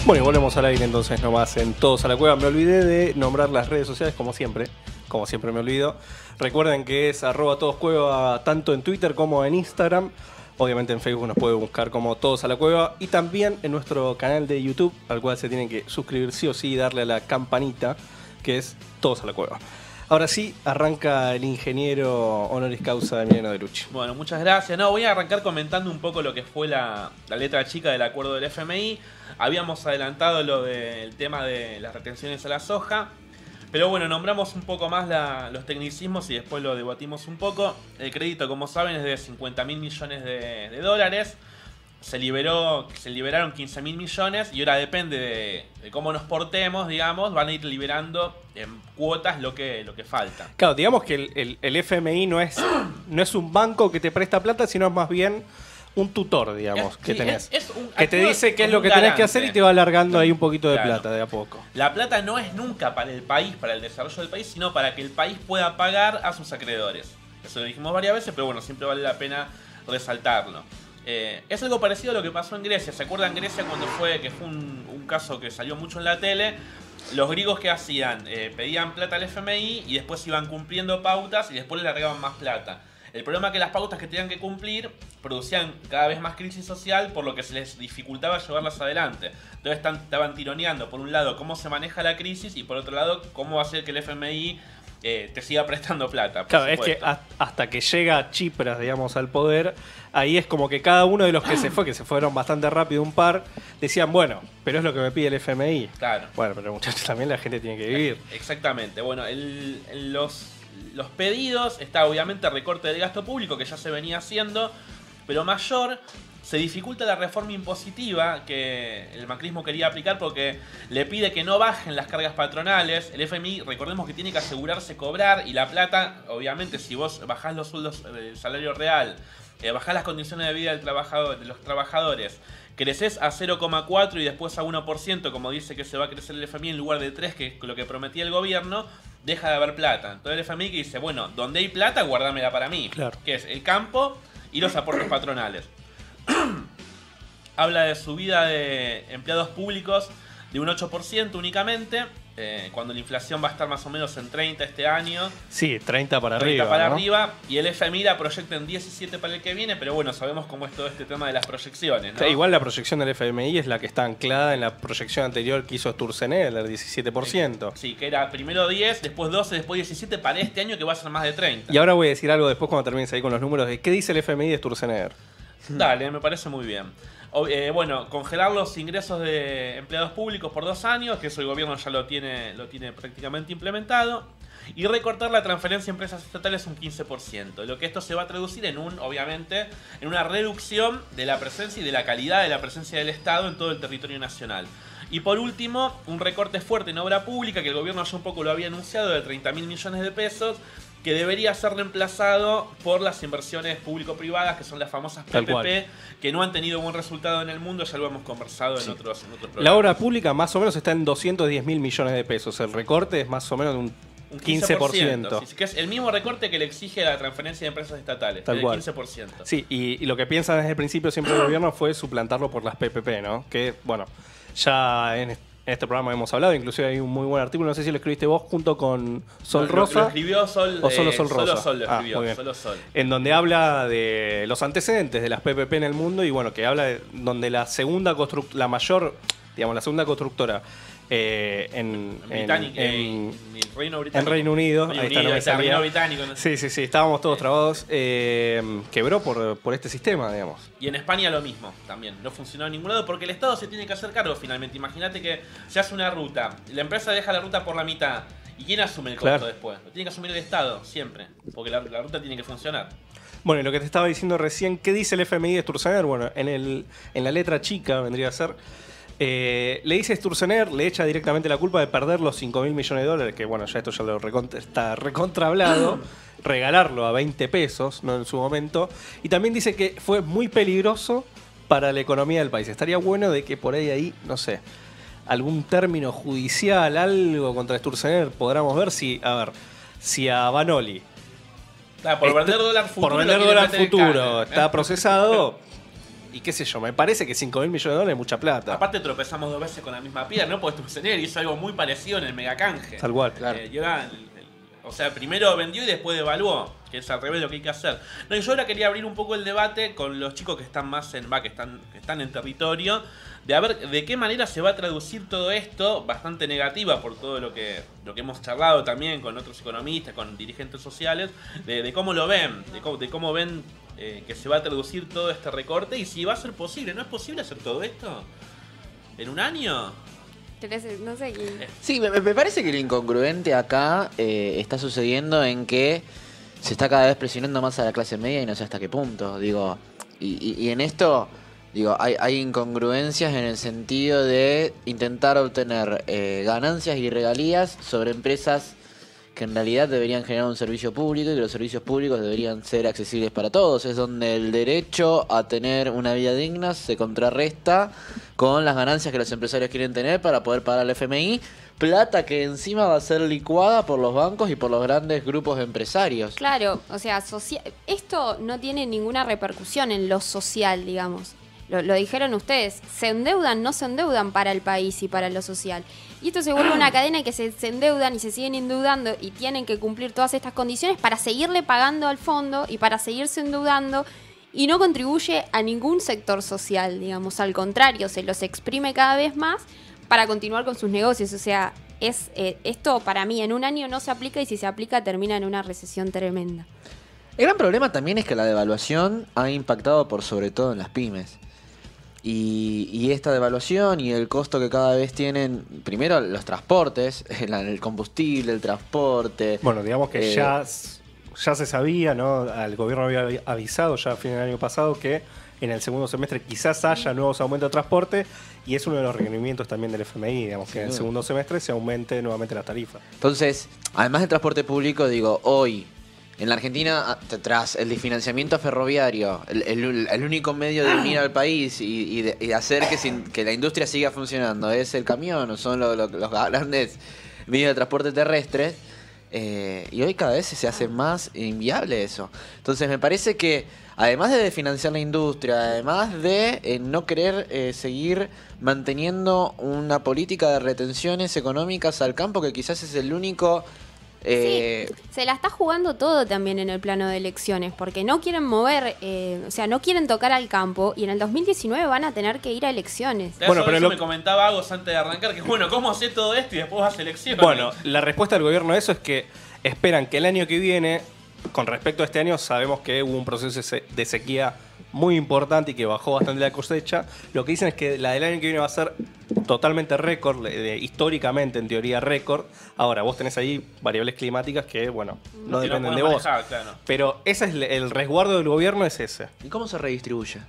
Bueno, y volvemos al aire entonces nomás en Todos a la Cueva. Me olvidé de nombrar las redes sociales como siempre me olvido. Recuerden que es @todoscueva tanto en Twitter como en Instagram. Obviamente en Facebook nos puede buscar como Todos a la Cueva. Y también en nuestro canal de YouTube, al cual se tienen que suscribir sí o sí y darle a la campanita, que es Todos a la Cueva. Ahora sí, arranca el ingeniero honoris causa de Emiliano Delucci. Bueno, muchas gracias. No, voy a arrancar comentando un poco lo que fue la letra chica del acuerdo del FMI. Habíamos adelantado lo del tema de las retenciones a la soja. Pero bueno, nombramos un poco más los tecnicismos y después lo debatimos un poco. El crédito, como saben, es de 50.000 millones de dólares. Se liberaron 15.000 millones y ahora depende de cómo nos portemos, digamos, van a ir liberando en cuotas lo que falta. Claro, digamos que el FMI no es un banco que te presta plata, sino es más bien un tutor, digamos, que tenés. Que te dice qué es lo que tenés que hacer y te va alargando ahí un poquito de plata de a poco. La plata no es nunca para el país, para el desarrollo del país, sino para que el país pueda pagar a sus acreedores. Eso lo dijimos varias veces, pero bueno, siempre vale la pena resaltarlo. Es algo parecido a lo que pasó en Grecia. ¿Se acuerdan Grecia cuando fue un caso que salió mucho en la tele? Los griegos, ¿qué hacían? Pedían plata al FMI y después iban cumpliendo pautas y después le largaban más plata. El problema es que las pautas que tenían que cumplir producían cada vez más crisis social, por lo que se les dificultaba llevarlas adelante. Entonces estaban tironeando, por un lado, cómo se maneja la crisis y por otro lado, cómo va a hacer que el FMI te siga prestando plata. Claro, es que hasta que llega Tsipras, digamos, al poder, ahí es como que cada uno de los que se fueron bastante rápido, un par, decían, bueno, pero es lo que me pide el FMI. Claro. Bueno, pero muchachos, también la gente tiene que vivir. Exactamente. Bueno, los pedidos, está obviamente el recorte del gasto público, que ya se venía haciendo, pero mayor. Se dificulta la reforma impositiva que el macrismo quería aplicar porque le pide que no bajen las cargas patronales. El FMI, recordemos que tiene que asegurarse cobrar y la plata, obviamente, si vos bajás los sueldos del salario real, bajás las condiciones de vida de los trabajadores, creces a 0,4 y después a 1%, como dice que se va a crecer el FMI en lugar de 3, que es lo que prometía el gobierno, deja de haber plata. Entonces el FMI que dice, bueno, donde hay plata, guardámela para mí. Claro. Que es el campo y los aportes patronales. Habla de subida de empleados públicos de un 8% únicamente, cuando la inflación va a estar más o menos en 30 este año. Sí, 30 para 30 arriba. para ¿no? arriba, y el FMI la proyecta en 17 para el que viene, pero bueno, sabemos cómo es todo este tema de las proyecciones, ¿no? Sí, igual la proyección del FMI es la que está anclada en la proyección anterior que hizo Sturzenegger, el 17%. Sí, que era primero 10, después 12, después 17 para este año, que va a ser más de 30. Y ahora voy a decir algo después cuando termines ahí con los números de qué dice el FMI de Sturzenegger. Dale, me parece muy bien. Bueno, congelar los ingresos de empleados públicos por 2 años, que eso el gobierno ya lo tiene prácticamente implementado. Y recortar la transferencia a empresas estatales un 15%. Lo que esto se va a traducir obviamente, en una reducción de la presencia y de la calidad de la presencia del Estado en todo el territorio nacional. Y por último, un recorte fuerte en obra pública, que el gobierno ya un poco lo había anunciado, de 30.000 millones de pesos, que debería ser reemplazado por las inversiones público-privadas, que son las famosas PPP, que no han tenido buen resultado en el mundo, ya lo hemos conversado en otros programas. La obra pública más o menos está en 210.000 millones de pesos. El recorte es más o menos de un 15%. Sí, que es el mismo recorte que le exige la transferencia de empresas estatales, Tal del cual. 15%. Sí, y lo que piensan desde el principio siempre el gobierno fue suplantarlo por las PPP, ¿no? Que, bueno, ya en este programa hemos hablado, inclusive hay un muy buen artículo, no sé si lo escribiste vos junto con Sol Rosa. Lo escribió Sol. ¿O solo Sol Rosa? Solo Sol lo escribió, muy bien. solo Sol. En donde habla de los antecedentes de las PPP en el mundo y bueno, que habla de donde la segunda constructora en Reino Británico. En Reino Unido, Reino ahí está, Unido, no me salía. Reino Británico. No sé. Sí, estábamos todos trabados. Quebró por este sistema, digamos. Y en España lo mismo también. No funcionó en ningún lado porque el Estado se tiene que hacer cargo finalmente. Imagínate que se hace una ruta, la empresa deja la ruta por la mitad. ¿Y quién asume el costo después? Lo tiene que asumir el Estado, siempre. Porque la ruta tiene que funcionar. Bueno, y lo que te estaba diciendo recién, ¿qué dice el FMI de Sturzenegger? Bueno, en la letra chica vendría a ser... le dice Sturzenegger, le echa directamente la culpa de perder los 5.000 millones de dólares, que bueno, ya esto ya está recontra hablado, regalarlo a 20 pesos, ¿no? En su momento. Y también dice que fue muy peligroso para la economía del país. Estaría bueno de que por ahí, no sé, algún término judicial, algo contra Sturzenegger, podamos ver si a Vanoli por vender dólar futuro, está procesado. Y qué sé yo, me parece que 5.000 millones de dólares es mucha plata. Aparte tropezamos 2 veces con la misma piedra, ¿no? Porque Sturzenegger hizo algo muy parecido en el megacanje. Tal cual. Claro. O sea, primero vendió y después devaluó, que es al revés de lo que hay que hacer. No, y yo ahora quería abrir un poco el debate con los chicos que están más en que están en territorio, de a ver de qué manera se va a traducir todo esto, bastante negativa por todo lo que hemos charlado también con otros economistas, con dirigentes sociales, de cómo lo ven, de cómo ven que se va a traducir todo este recorte y si va a ser posible. ¿No es posible hacer todo esto en un año? No sé quién. Sí, me parece que lo incongruente acá está sucediendo en que se está cada vez presionando más a la clase media y no sé hasta qué punto. Digo, y en esto, digo, hay incongruencias en el sentido de intentar obtener ganancias y regalías sobre empresas que en realidad deberían generar un servicio público y que los servicios públicos deberían ser accesibles para todos. Es donde el derecho a tener una vida digna se contrarresta con las ganancias que los empresarios quieren tener para poder pagar al FMI, plata que encima va a ser licuada por los bancos y por los grandes grupos empresarios. Claro, o sea, esto no tiene ninguna repercusión en lo social, digamos. Lo dijeron ustedes, se endeudan, no se endeudan para el país y para lo social. Y esto se vuelve una cadena en que se endeudan y se siguen endeudando y tienen que cumplir todas estas condiciones para seguirle pagando al fondo y para seguirse endeudando, y no contribuye a ningún sector social, digamos. Al contrario, se los exprime cada vez más para continuar con sus negocios. O sea, esto para mí en un año no se aplica, y si se aplica termina en una recesión tremenda. El gran problema también es que la devaluación ha impactado por sobre todo en las pymes. Y esta devaluación y el costo que cada vez tienen, primero los transportes, el combustible, el transporte. Bueno, digamos que ya se sabía, ¿no? El gobierno había avisado ya a fin del año pasado que en el segundo semestre quizás haya nuevos aumentos de transporte, y es uno de los requerimientos también del FMI, digamos, que en el segundo semestre se aumente nuevamente las tarifas. Entonces, además del transporte público, digo, hoy en la Argentina, tras el desfinanciamiento ferroviario, el único medio de unir al país y de hacer que la industria siga funcionando es el camión, o son los grandes medios de transporte terrestres, y hoy cada vez se hace más inviable eso. Entonces me parece que, además de desfinanciar la industria, además de no querer seguir manteniendo una política de retenciones económicas al campo, que quizás es el único... Sí, se la está jugando todo también en el plano de elecciones, porque no quieren mover, o sea, no quieren tocar al campo, y en el 2019 van a tener que ir a elecciones. Bueno, pero eso me comentaba Agos antes de arrancar, que bueno, ¿cómo hacer todo esto y después vas a elecciones? Bueno, la respuesta del gobierno a eso es que esperan que el año que viene, con respecto a este año, sabemos que hubo un proceso de sequía muy importante y que bajó bastante la cosecha. Lo que dicen es que la del año que viene va a ser totalmente récord, históricamente en teoría récord. Ahora, vos tenés ahí variables climáticas que, bueno, no dependen de vos. Manejar, claro. Pero ese es el resguardo del gobierno, es ese. ¿Y cómo se redistribuye?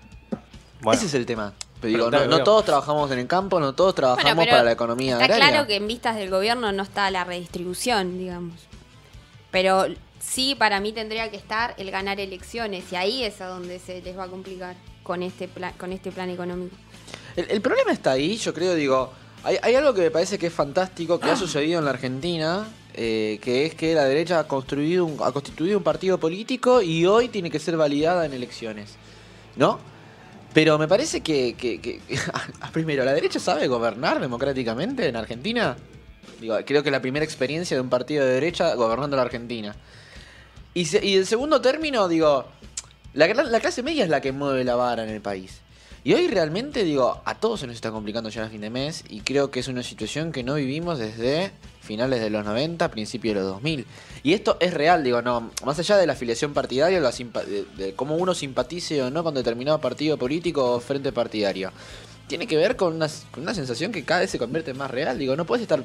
Bueno, ese es el tema. Digo, no todos trabajamos en el campo, no todos trabajamos para la economía agraria. Está claro que en vistas del gobierno no está la redistribución, digamos. Pero sí, para mí tendría que estar el ganar elecciones, y ahí es a donde se les va a complicar con este plan económico. El problema está ahí, yo creo, digo, hay algo que me parece que es fantástico, que ha sucedido en la Argentina, que es que la derecha ha constituido un partido político y hoy tiene que ser validada en elecciones, ¿no? Pero me parece que primero, ¿la derecha sabe gobernar democráticamente en Argentina? Digo, creo que es la primera experiencia de un partido de derecha gobernando la Argentina. Y el segundo término, digo, la clase media es la que mueve la vara en el país. Y hoy realmente, digo, a todos se nos está complicando ya a fin de mes, y creo que es una situación que no vivimos desde finales de los 90, principios de los 2000. Y esto es real, digo, no, más allá de la afiliación partidaria, de cómo uno simpatice o no con determinado partido político o frente partidario, tiene que ver con una sensación que cada vez se convierte en más real. Digo, no puedes estar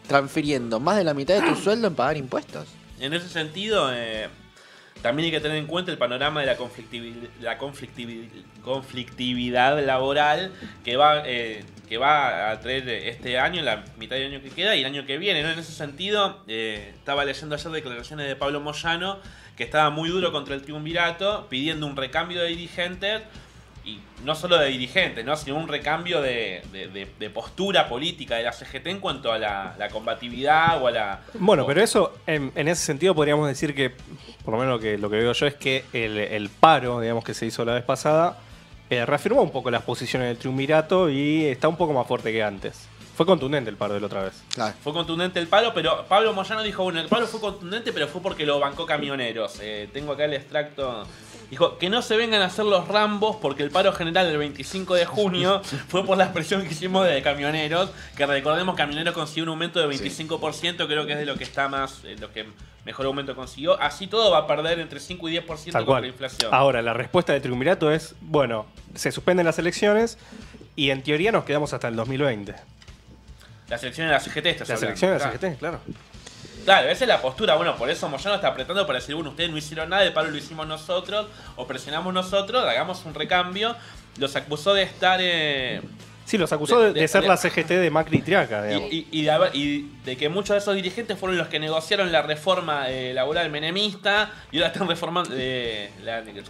transfiriendo más de la mitad de tu sueldo en pagar impuestos. En ese sentido, también hay que tener en cuenta el panorama de la conflictividad laboral que va a traer este año, la mitad del año que queda y el año que viene, ¿no? En ese sentido, estaba leyendo ayer declaraciones de Pablo Moyano, que estaba muy duro contra el triunvirato, pidiendo un recambio de dirigentes, y no solo de dirigentes, ¿no?, sino un recambio de postura política de la CGT en cuanto a la combatividad o a la... Bueno, pero eso, en ese sentido podríamos decir que, por lo menos lo que veo yo, es que el paro, digamos, que se hizo la vez pasada, reafirmó un poco las posiciones del triunvirato y está un poco más fuerte que antes. Fue contundente el paro de la otra vez. Claro. Fue contundente el paro, pero Pablo Moyano dijo, bueno, el paro fue contundente, pero fue porque lo bancó Camioneros. Tengo acá el extracto. Dijo, que no se vengan a hacer los Rambos porque el paro general del 25 de junio fue por la presión que hicimos de Camioneros, que recordemos Camioneros consiguió un aumento de 25%, creo que es de lo que está más, lo que mejor aumento consiguió. Así todo va a perder entre 5 y 10% Tal con la cual. inflación. Ahora, la respuesta del triunvirato es, bueno, se suspenden las elecciones y en teoría nos quedamos hasta el 2020. Las elecciones de la CGT estás Las hablando. elecciones de la Claro. CGT, claro. Claro, esa es la postura. Bueno, por eso Moyano está apretando para decir, bueno, ustedes no hicieron nada, el paro lo hicimos nosotros, o presionamos nosotros, hagamos un recambio. Los acusó de estar... Sí, los acusó de ser la CGT de Macri y Triaca, digamos. y de que muchos de esos dirigentes fueron los que negociaron la reforma laboral menemista y ahora están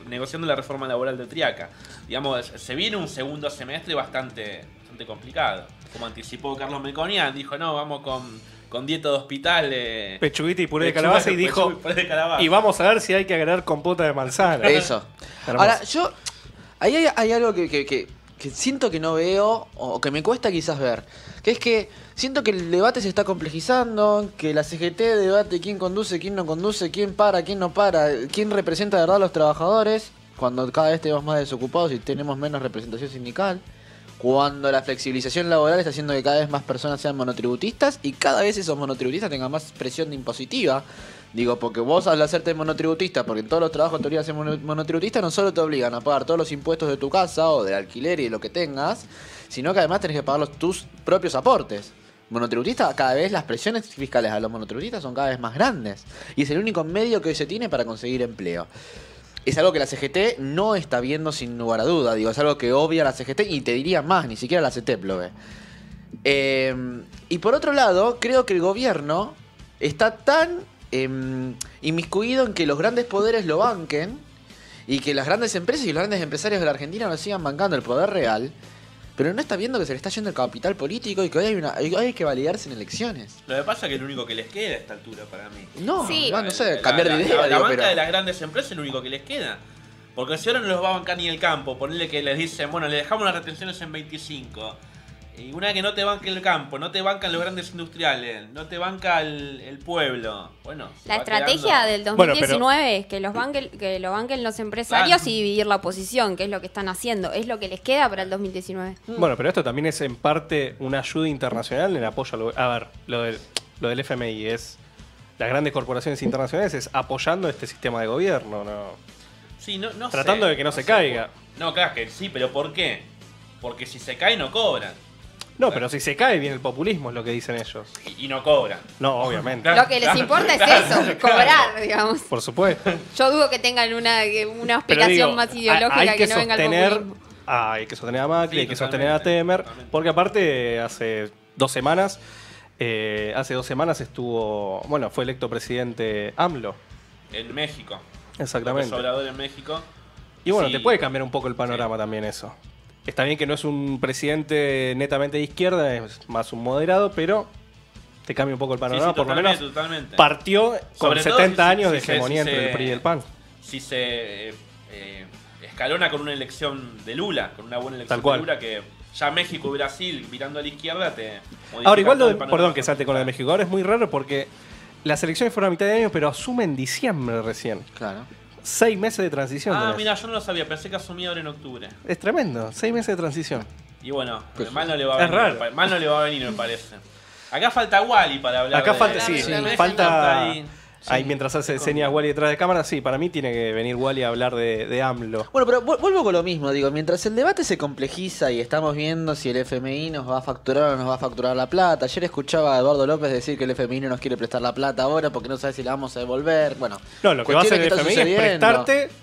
negociando la reforma laboral de Triaca. Digamos, se viene un segundo semestre bastante complicado. Como anticipó Carlos Melconian, dijo, no, vamos con dieta de hospital. Pechuguita y puré de calabaza y dijo, pechuga y puré de calabaza. y vamos a ver si hay que agregar compota de manzana. Eso. Hermoso. Ahora, yo. Ahí hay algo que siento que no veo, o que me cuesta quizás ver. Que es que siento que el debate se está complejizando, que la CGT debate quién conduce, quién no conduce, quién para, quién no para, quién representa de verdad a los trabajadores, cuando cada vez tenemos más desocupados y tenemos menos representación sindical. Cuando la flexibilización laboral está haciendo que cada vez más personas sean monotributistas y cada vez esos monotributistas tengan más presión de impositiva. Digo, porque vos al hacerte monotributista, porque en todos los trabajos te obligan a ser monotributista, no solo te obligan a pagar todos los impuestos de tu casa o del alquiler y de lo que tengas, sino que además tenés que pagar tus propios aportes. Monotributista, cada vez las presiones fiscales a los monotributistas son cada vez más grandes. Y es el único medio que hoy se tiene para conseguir empleo. Es algo que la CGT no está viendo sin lugar a duda. Digo, es algo que obvia la CGT y te diría más, ni siquiera la CETEP lo ve. Y por otro lado, creo que el gobierno está tan inmiscuido en que los grandes poderes lo banquen y que las grandes empresas y los grandes empresarios de la Argentina lo sigan bancando el poder real, pero no está viendo que se le está yendo el capital político y que hoy hay que validarse en elecciones. Lo que pasa es que es lo único que les queda a esta altura para mí. No, Sí. no sé, cambiar de idea. La digo, banca pero... de las grandes empresas es lo único que les queda. Porque si ahora no los va a bancar ni el campo, ponerle que les dicen, bueno, le dejamos las retenciones en 25. Y una vez que no te banca el campo, no te bancan los grandes industriales, no te banca el pueblo. Bueno, se La va estrategia quedando- del Bueno, 2019 es que lo banquen los empresarios y dividir la oposición, que es lo que están haciendo. Es lo que les queda para el 2019. Bueno, pero esto también es en parte una ayuda internacional en apoyo a ver, lo del FMI es las grandes corporaciones internacionales es apoyando este sistema de gobierno, ¿no? Sí, no Tratando sé, de que no se sé. caiga. No, claro que sí, pero ¿por qué? Porque si se cae no cobran. No, pero si se cae viene el populismo, es lo que dicen ellos. Y no cobran. No, obviamente. Lo que les importa es eso, cobrar, digamos. Por supuesto. Yo dudo que tengan una Pero explicación digo, más ideológica hay que no venga el sostener, populismo. hay que sostener a Macri, Sí, hay que sostener a totalmente, Temer, totalmente. porque aparte hace 2 semanas estuvo, bueno, fue electo presidente AMLO. En México. Exactamente. López Obrador en México. Y bueno, Sí. te puede cambiar un poco el panorama también eso. Está bien que no es un presidente netamente de izquierda, es más un moderado, pero te cambia un poco el panorama. Por lo menos totalmente. partió con Sobre todo 70 si- años si de se- hegemonía si entre se- el PRI y el PAN. Si se escalona con una elección de Lula, con una buena elección Tal cual. de Lula, que ya México y Brasil mirando a la izquierda te modifican Ahora, igual, todo el panorama. perdón que salte con lo de México, ahora es muy raro porque las elecciones fueron a mitad de año, pero asume en diciembre recién. Claro. 6 meses de transición. Ah, tenés. mira, yo no lo sabía, pensé que asumía ahora en octubre. Es tremendo, 6 meses de transición. Y bueno, Pues mal no le va a es venir. raro. Mal no le va a venir, me parece. Acá falta Wally para hablar. Acá de- falta, de- sí, de México, falta. está ahí. Ahí Sí. mientras hace señas Wally detrás de cámara, sí, para mí tiene que venir Wally a hablar de AMLO. Bueno, pero vuelvo con lo mismo, digo, mientras el debate se complejiza y estamos viendo si el FMI nos va a facturar o no nos va a facturar la plata. Ayer escuchaba a Eduardo López decir que el FMI no nos quiere prestar la plata ahora porque no sabe si la vamos a devolver. Bueno, No, lo que va a hacer el cuestiones FMI que es están sucediendo. prestarte,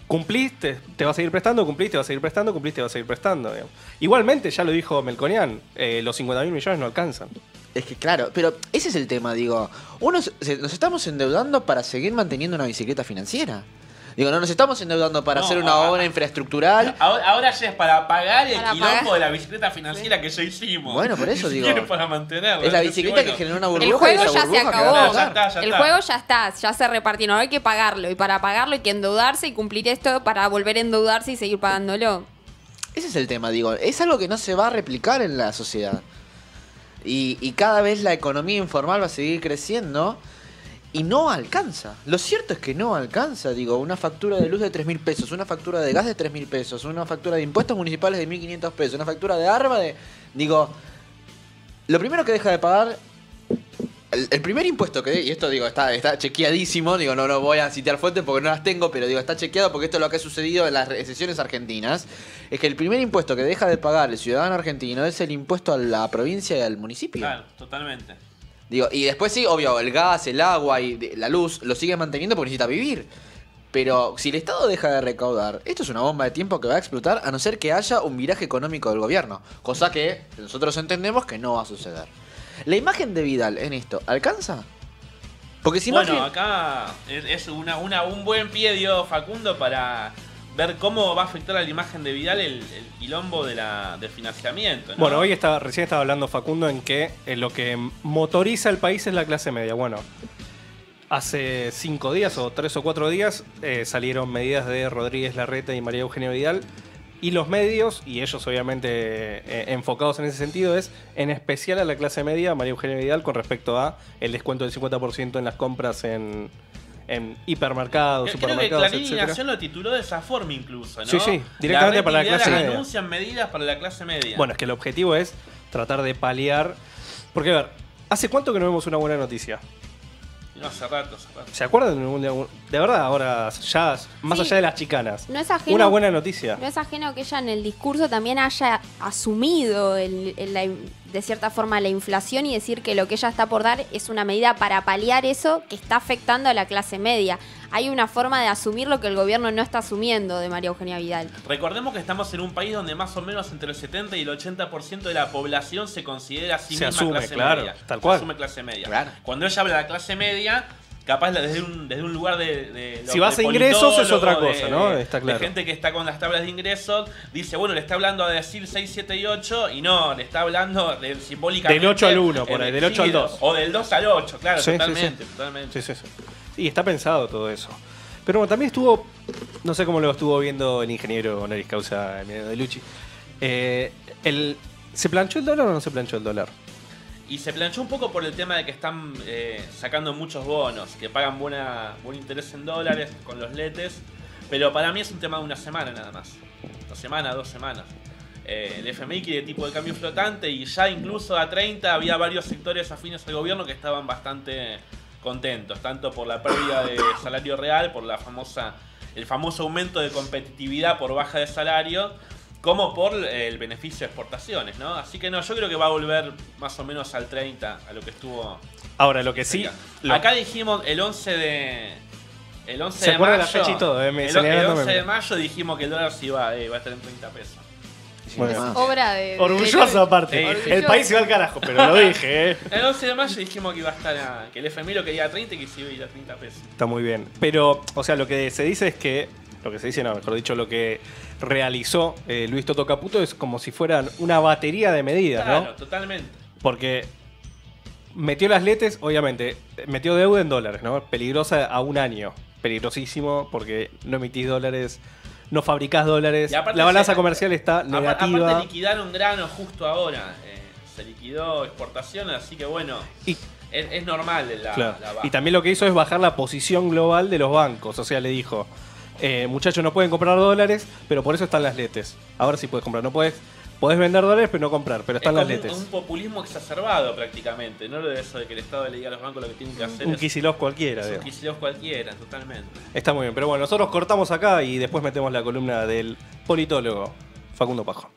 cumpliste, te va a seguir prestando, cumpliste, te va a seguir prestando, cumpliste, te va a seguir prestando. Digamos. Igualmente, ya lo dijo Melconian, los 50.000 millones no alcanzan. Es que claro, pero ese es el tema, digo. Nos estamos endeudando para seguir manteniendo una bicicleta financiera. Digo, no nos estamos endeudando para No, hacer una obra infraestructural. Ahora ya es para pagar el Para quilombo pagar. de la bicicleta financiera que ya hicimos. Bueno, por eso Ni digo. siquiera para mantenerla. Es la Entonces, bicicleta bueno, que generó una burbuja. El y juego esa ya se burbuja que acabó. va a Ya explotar. está. El juego ya se repartió, ahora hay que pagarlo. Y para pagarlo hay que endeudarse y cumplir esto para volver a endeudarse y seguir pagándolo. Ese es el tema, digo. Es algo que no se va a replicar en la sociedad. Y cada vez la economía informal va a seguir creciendo y no alcanza. Lo cierto es que no alcanza, digo, una factura de luz de 3.000 pesos, una factura de gas de 3.000 pesos, una factura de impuestos municipales de 1.500 pesos, una factura de ARBA de... Digo, lo primero que deja de pagar... El primer impuesto que... Y esto, digo, está chequeadísimo, digo, no voy a citar fuentes porque no las tengo, pero digo, está chequeado porque esto es lo que ha sucedido en las sesiones argentinas, es que el primer impuesto que deja de pagar el ciudadano argentino es el impuesto a la provincia y al municipio. Claro, totalmente. Digo, y después sí, obvio, el gas, el agua y la luz lo sigue manteniendo porque necesita vivir. Pero si el Estado deja de recaudar, esto es una bomba de tiempo que va a explotar a no ser que haya un viraje económico del gobierno. Cosa que nosotros entendemos que no va a suceder. ¿La imagen de Vidal en esto alcanza? Porque si bueno, acá es un buen pie dio Facundo para ver cómo va a afectar a la imagen de Vidal el quilombo del financiamiento, ¿no? Bueno, recién estaba hablando Facundo en que lo que motoriza el país es la clase media. Bueno, hace 5 días o 3 o 4 días salieron medidas de Rodríguez Larreta y María Eugenia Vidal. Y los medios, y ellos obviamente enfocados en ese sentido, es en especial a la clase media, María Eugenia Vidal, con respecto a el descuento del 50% en las compras en hipermercados, supermercados, creo que Clarín etc. lo tituló de esa forma incluso, ¿no? Sí, directamente para la clase media. Anuncian medidas para la clase media. Bueno, es que el objetivo es tratar de paliar... Porque, a ver, ¿hace cuánto que no vemos una buena noticia? No, hace rato. ¿Se acuerdan de verdad ahora, ya más Sí. allá de las chicanas? No es ajeno, Una buena noticia. No es ajeno que ella en el discurso también haya asumido de cierta forma la inflación y decir que lo que ella está por dar es una medida para paliar eso que está afectando a la clase media. Hay una forma de asumir lo que el gobierno no está asumiendo de María Eugenia Vidal. Recordemos que estamos en un país donde más o menos entre el 70 y el 80% de la población se considera a sí Se misma asume, clase claro, media. tal cual. Se asume clase media. Claro. Cuando ella habla de la clase media, capaz desde un lugar de Si vas a ingresos es otra cosa, ¿no? Está claro. De gente que está con las tablas de ingresos, dice, bueno, le está hablando a decir 6, 7 y 8, y no, le está hablando simbólicamente... Del 8 al 1, por ahí, del 8 al 2. O del 2 al 8, claro, Sí, totalmente, sí. totalmente. Sí. Y está pensado todo eso. Pero bueno, también no sé cómo lo estuvo viendo el ingeniero honoris causa de Lucci. ¿Se planchó el dólar o no se planchó el dólar? Y se planchó un poco por el tema de que están sacando muchos bonos, que pagan buen interés en dólares con los letes, pero para mí es un tema de una semana nada más. 2 semanas. El FMI quiere tipo de cambio flotante y ya incluso a 30 había varios sectores afines al gobierno que estaban bastante contentos, tanto por la pérdida de salario real, por el famoso aumento de competitividad por baja de salario, como por el beneficio de exportaciones, ¿no? Así que no, yo creo que va a volver más o menos al 30, a lo que estuvo... Ahora, lo que sí... Acá dijimos el 11 de ¿Se acuerda mayo, la fecha y todo? el 11 de mayo dijimos que el dólar se iba a estar en 30 pesos. Bueno. Obra de... Orgulloso aparte. Orgulloso. El país se va al carajo, pero lo dije, El 11 de mayo dijimos que iba a estar que el FMI lo quería a 30 y que se iba a ir a 30 pesos. Está muy bien. Pero, o sea, lo que se dice es que... Lo que se dice, no, mejor dicho, lo que realizó Luis Toto Caputo es como si fueran una batería de medidas, Claro, ¿no? totalmente. Porque metió las letes, obviamente, metió deuda en dólares, ¿no? Peligrosa a un año. Peligrosísimo porque no emitís dólares, no fabricás dólares. Y aparte La balanza comercial está Aparte negativa. liquidaron grano justo ahora. Se liquidó exportaciones, así que bueno, Y, es normal claro, la baja. y también lo que hizo es bajar la posición global de los bancos. O sea, le dijo, muchachos, no pueden comprar dólares, pero por eso están las letes. Ahora sí puedes comprar, no puedes... Podés vender dólares, pero no comprar, pero están las letes. Un populismo exacerbado prácticamente, no lo de eso de que el Estado le diga a los bancos lo que tienen que hacer. Un Kicillof cualquiera, es un digamos. Kicillof cualquiera, totalmente. Está muy bien, pero bueno, nosotros cortamos acá y después metemos la columna del politólogo Facundo Pajo.